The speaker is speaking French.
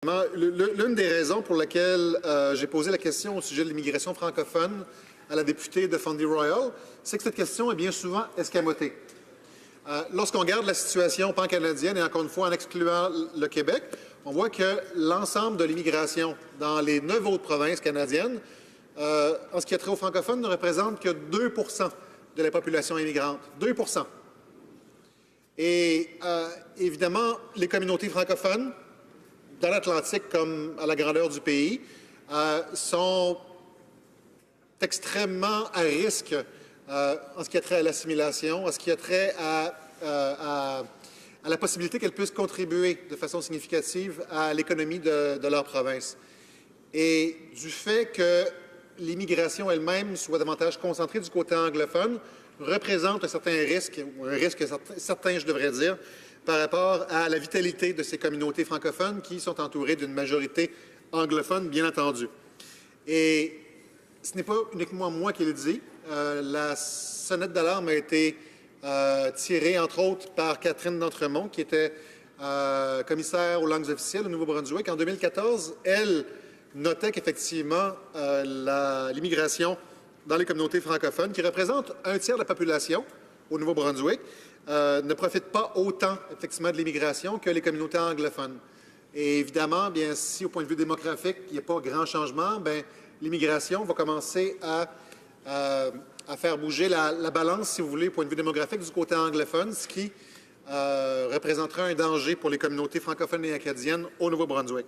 L'une des raisons pour lesquelles j'ai posé la question au sujet de l'immigration francophone à la députée de Fundy Royal, c'est que cette question est bien souvent escamotée. Lorsqu'on regarde la situation pan-canadienne, et encore une fois en excluant le Québec, on voit que l'ensemble de l'immigration dans les 9 autres provinces canadiennes, en ce qui a trait aux francophones, ne représente que 2 de la population immigrante. 2 Et évidemment, les communautés francophones, dans l'Atlantique comme à la grandeur du pays, sont extrêmement à risque en ce qui a trait à l'assimilation, en ce qui a trait à la possibilité qu'elles puissent contribuer de façon significative à l'économie de leur province. Et du fait que l'immigration elle-même soit davantage concentrée du côté anglophone, représente un certain risque, ou un risque certain, je devrais dire, par rapport à la vitalité de ces communautés francophones qui sont entourées d'une majorité anglophone, bien entendu. Et ce n'est pas uniquement moi qui le dis. La sonnette d'alarme a été tirée, entre autres, par Catherine d'Entremont, qui était commissaire aux langues officielles au Nouveau-Brunswick. En 2014, elle notait qu'effectivement, l'immigration dans les communautés francophones, qui représentent un tiers de la population au Nouveau-Brunswick, ne profitent pas autant, effectivement, de l'immigration que les communautés anglophones. Et évidemment, bien, si au point de vue démographique, il n'y a pas grand changement, bien, l'immigration va commencer à faire bouger la balance, si vous voulez, au point de vue démographique du côté anglophone, ce qui représentera un danger pour les communautés francophones et acadiennes au Nouveau-Brunswick.